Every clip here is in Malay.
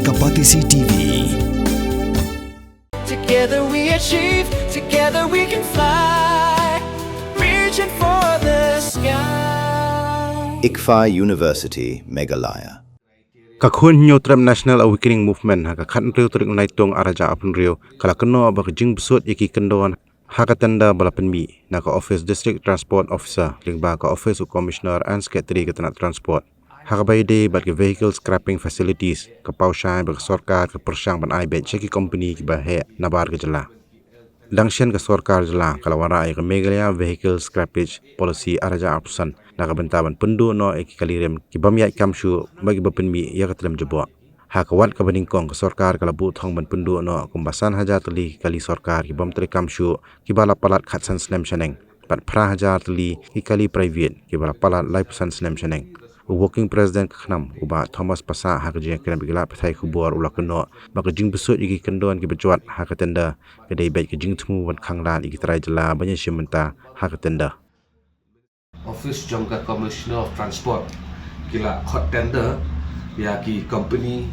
Kapatisi TV. Together we achieve, together we can fly, reaching for the sky. ICFA University, Meghalaya. Kakun New Trump National Awakening Movement haka kan riu turik unaitung araja apun riu kala keno abak jing besut iki kendon haka tanda balapen mi naka Office District Transport Officer lingba ka Office of Commissioner and Secretary ka Tanat Transport haka bayde bat ke vehicle scrapping facilities ka paushan bak sorkar ka persyang ban ai bet cheki company ki bahe nabar ke jela langshan ka sorkar jela kala wara ai ka Meghalaya vehicle scrappage policy araja apusan naka bentaban pendu no iki kalirem ki bamya kamshu bagi bapen mi ya ka telem jebo haka wat ka baningkong ka sorkar kala bu thong ban pendu no kumbasan haja tali kali sorkar ki bam tre kamshu ki bala palat khatsan snem shaneng pat phra haja tali ki kali private ki bala palat lai pusan snem shaneng working president khnam uba Thomas Pasa haka jing kena bigala pathai khubor ula keno baka jing besut iki kendon ki bejuat haka tenda kedai baik ki jing thmu wan khanglan iki trai jela banya shimenta haka tenda Office Jongka Commissioner of Transport kila hot tender ya ki company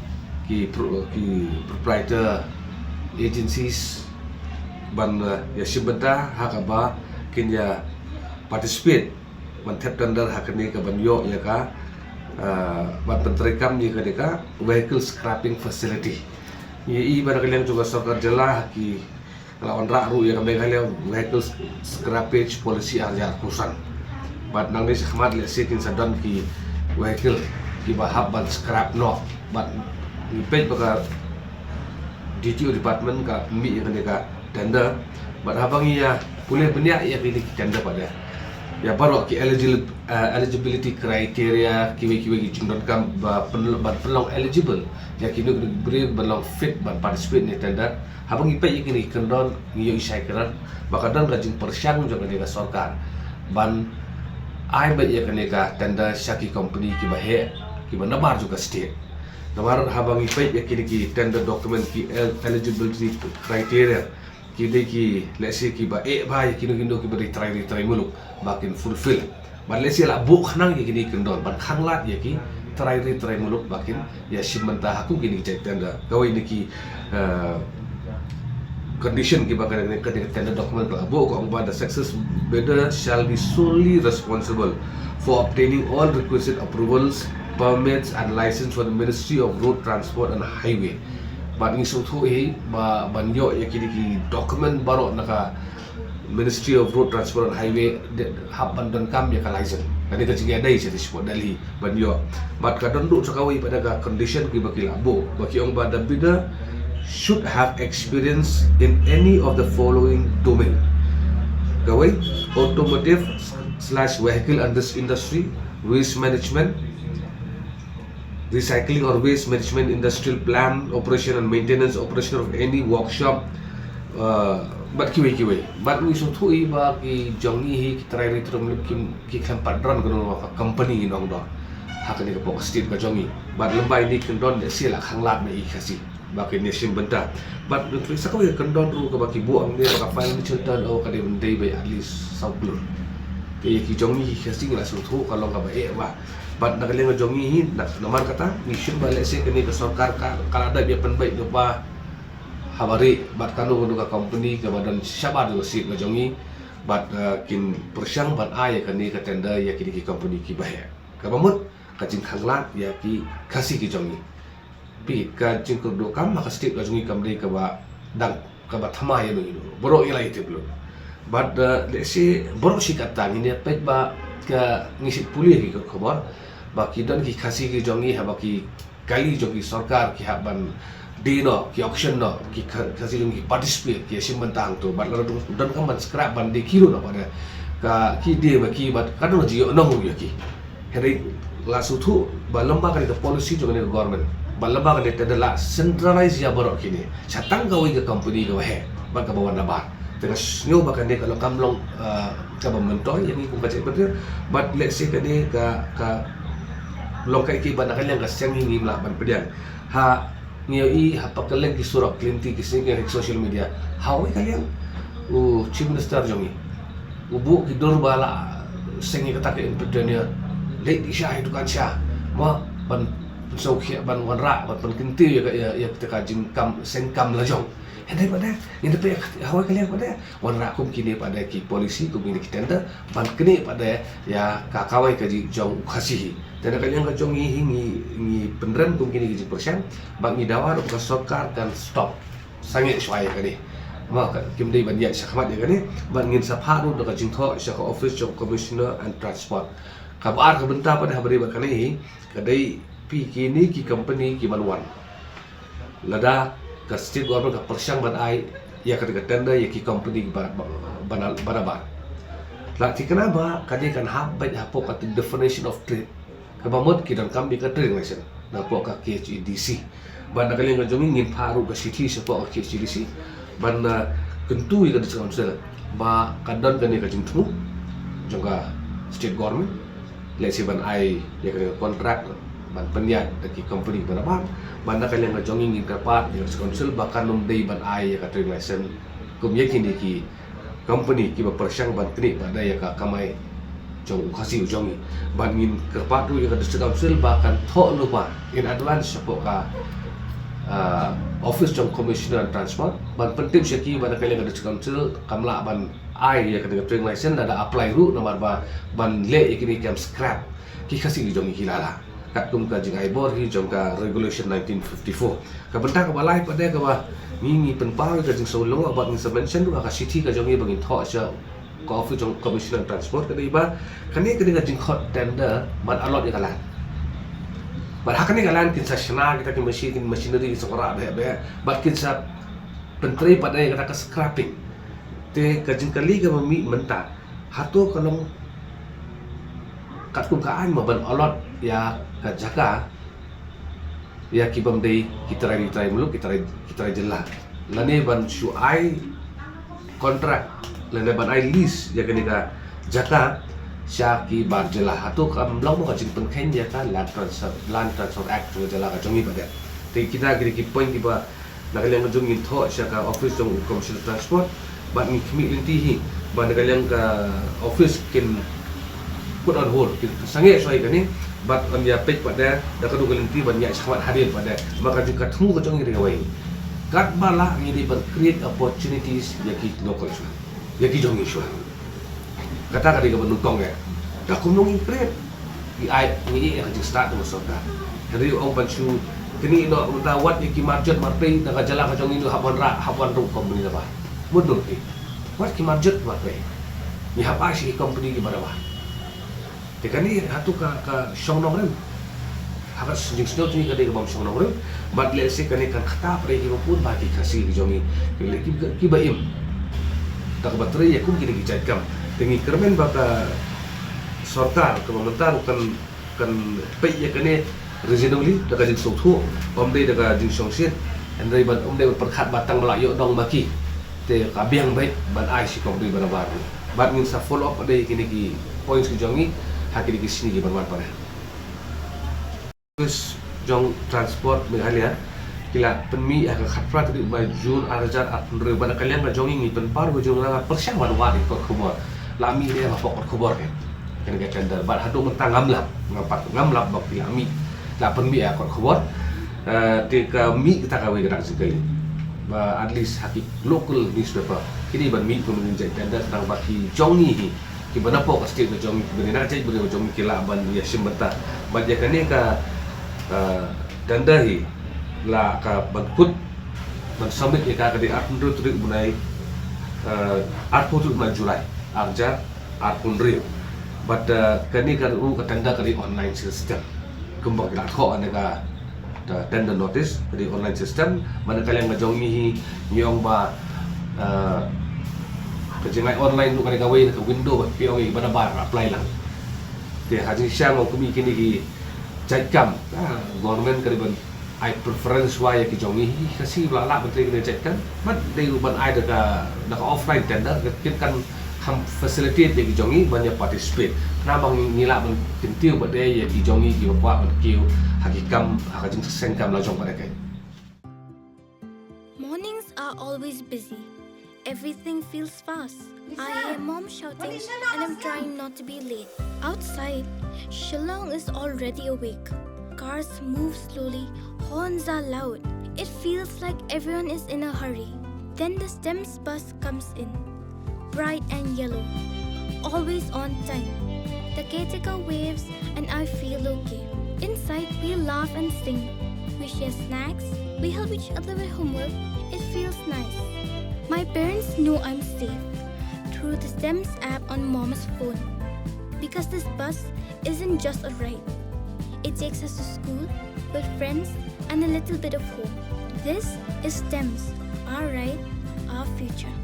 ki proprietor agencies ban ya shibenta hakaba kin ya participate ban tender hakani ka ban yo ya ka ban penterekam ni ka deka vehicle scrapping facility i barang juga sarkar jela ki lawan ru ya ka Meghalaya vehicle scrappage policy arja kusan but nang desa khmat le sitin sadon ki vehicle ki bahab ban scrap no but ni page baka DTO department ka mi yang ka tender but habang ya boleh benya ya kini tender pada ya baru ki eligibility criteria kiwi ki jundon kam ba pelong eligible ya kini beri belong fit ban participate ni tender habang ipai kini kendon ngiyo isai keran bakadan rajin persyang juga ni sorkar ban ai ba ya kene ka tender shaki company ki bahe ki nabar juga state nabar habang ipai ya kini ki tender document ki eligibility criteria ki de ki let's say ki ba ba ya kini ki beri try muluk bakin fulfill ban let's say la bu khnang ki kini kendon ban khanglat ya ki try muluk bakin ya shimenta aku kini cek tender gawai ni ki condition ki bakal kena tender document la bo ko ang the success bidder shall be solely responsible for obtaining all requisite approvals permits and license for the Ministry of Road Transport and Highway but ni sutu ba banyo ya ki document baro naka Ministry of Road Transport and Highway haban dan kam ya ka license kani ka jinga dai sa dispo dali banyo but kadon do sa kawai pada ka condition ki bakil abo baki ang ba the bidder should have experience in any of the following domain. Gawai automotive / vehicle industry, waste management, recycling or waste management, industrial plan, operation and maintenance, operation of any workshop. But kiwi. But we should thui ba ki jongi hi ki try ritrum ki khampat dron kono company nong do. Hakani ka pok state ka jongi. But lembai ni kendon de sila khanglat me i khasi. Baki nation benda but untuk sakau ya kendon ru ka baki buang dia ka file ni cerita o ka de bendai by at least saupul ke ki jongi khasing la sutu kalau ka ba ba but nak lenga jongi hi namar kata mission balik se kini ke sarkar ka kala ada dia penbaik depa habari but kanu ka company ka badan syabad do sit ka jongi but kin persyang ban ai ka ni ka tender ya kini ki company ki bahaya ka bamut ka jing khanglat ya ki khasi ki jongi pi ka jingkur do kam maka state ka jungi kamri ka ba dang ka ba thama ya no boro ila ite blo but let's say boro si kata ini pet ba ka ngisi puli ki ko khabar ba ki dan ki khasi ki jongi ha ba ki kali jogi sarkar ki haban dino ki auction no ki khasi jungi participate ki simantang to ba la dan kam ban scrap ban de kilo no pada ka ki de ba ki ba kadon ji no mu ya ki heri la sutu ba lamba ka policy jogi government balaba ka deta dala centralize ya borok kini satang gawi ke company ke wahe ba ka bawan nabar tengah snyo ba ka ne kalau kamlong ka mentoy yang ikut baca betul but let's say ka ne ka long kai ki ban yang ka siang hingi mla ban pedian ha ngioi ha pakaleng ki surak klinti ki sing ke social media hawi kalian chief minister jongi ubu ki dor bala sengi kata ke impedania late isha itu kan sya ma ban so kia ban wan ra ban kinti ya ketika jing kam sen kam la jong Hendak pada, ini tu awal kalian pada, warna aku kini pada ki polisi, aku kini kita anda, ban kini pada ya kakawai kaji jong kasih. Dan kalian kajong ni peneran aku kini kaji persen, ban ni dawar aku sokar dan stop, sangat suai kali. Maka kini banyak syakmat ya kali, ban ngin sapharu dekat jingtho syaka office jong commissioner and transport. Kabar kebentar pada habari bakani, kadai pi kini ki company ki manuan. Lada ke state government ke persyang ban ai ya ketika tender ya ki company banabat la ti kenapa kadi kan habet hapo ka definition of trade ke bamot ki dan kambi ka trade license na po ka KHDC ban kali ngajong ngin paru ka city sa po ka KHDC ban kentu ka di council ba kadon kani ka jingtu jongka state government let's say ban ai ya ka contract ban penyat dari company banabat banda kalian ngajong ingin dapat di council bahkan nomdei ban ai ya trade license kum yakin ki company ki berpersyang ban kini pada ya ka kamai jong kasih ujongi ban ingin kerpat tu ya district council bahkan thok lupa in advance support ka office jong commissioner transport ban penting syaki banda kalian district council kamla ban ai ya ka trade license ada apply ru nomor ban le ikini kam scrap ki kasih ujongi hilala kat kum ka jing aibor hi jong ka regulation 1954 ka bentang ka balai pada ka ba ni penpau ka jing solo about ni subvention tu ka city ka jong ni bangin tho sha ka office jong commissioner transport ka iba kani ka jing khot tender ban alot ya kalan ban hakani kalan kin sa shna kita kin machinery sokora be bat kin sa pentri pada ka scrapping te ka jing kali ka mi menta hato kalong kat kum ka an ma ban alot ya kat jaka ya kibam dei kita try mulu kita jelas lane ban shu ai kontrak lane ban ai lease ya kani ka jaka syaki bar jelah atau kam long mo ka jing pengken ya ka land transfer act tu jelah ka jongi pada te kita giri ki point ki ba na kalian ngajong tho syaka office jong commercial transport ban ni kmi lintihi ban kalian ka office kin put on hold sangat soai kani but on dia page pada dah kedua gelinti banyak syahwat hadir pada maka juga temu ke jongi riwai kat bala ini ber create opportunities yaki local shua yaki jongi shua kata kadi ke benukong ya dah kumnong create di ai ni yang start tu soka jadi orang pancu kini no muta wat yaki market marpe dah jala ka jongi no haban ru company apa mundur ti wat ki market marpe ni hapa si company di bawah Dekan ni hatu ka syong nong rem. Hakat senjing snow tu ni kadai ke bam syong nong rem. But let's say kani kan kata pada ibu pun bagi kasih ke jongi. Ki baim. Tak baterai ya kum kini ki kam. Tengi kermen baka sarkar ke pemerintah kan pay ya kani reasonably daga jing sotu. Omdei daga jing syong sit. Andai ban omdei perkhat batang melayu dong baki. Te kabiang baik ban ai si kompli baru. Bat ngin sa follow up pada kini ki points ki jongi. Hakiri di sini bermanfaat pada. Terus jong transport Meghalaya kila penmi ya khatfra tadi Jun arjar apun rebana kalian ka jongi ngi penpar go jong la persyang wan wadi ko khubor lami dia apa ko khubor kan ga tender bar hadu mentang ngamlap bak lami la penmi ya ko khubor ti ka mi kita ka we gerak sekali ba at least hakik local newspaper kini ban mi ko menjadi tender tentang baki jongi ki bana po kasi ko jong benina cai beri jong kila ban ya simbata ban ya kani ka dandahi la ka bangkut ban samit ya ka di arpun tu bunai arpun tu Julai arja arpun rio but kani ka ru ka tanda ka di online system kembang la kho ane ka tender notice di online system mana kalian ngajong ni nyong ba kerja online tu kali kawin ke window POE pada bar apply lang. Dia haji siang mau kami kini ki cakam government kariban I preference why ki jongi kasi lala menteri kena cakam but they ban I dah offline tender kan ham facilitate ki jongi banyak participate. Kenapa ngila ban kentiu pada ya ki jongi ki bapak ban kiu hakikam hakajing sengkam la jong pada kai. Mornings are always busy. Everything feels fast. I hear mom shouting and I'm trying not to be late. Outside, Shillong is already awake. Cars move slowly, horns are loud. It feels like everyone is in a hurry. Then the STEMS bus comes in, bright and yellow, always on time. The caretaker waves and I feel okay. Inside we laugh and sing. We share snacks, we help each other with homework. It feels nice. My parents know I'm safe through the STEMS app on Mom's phone. Because this bus isn't just a ride. It takes us to school with friends and a little bit of hope. This is STEMS, our ride, our future.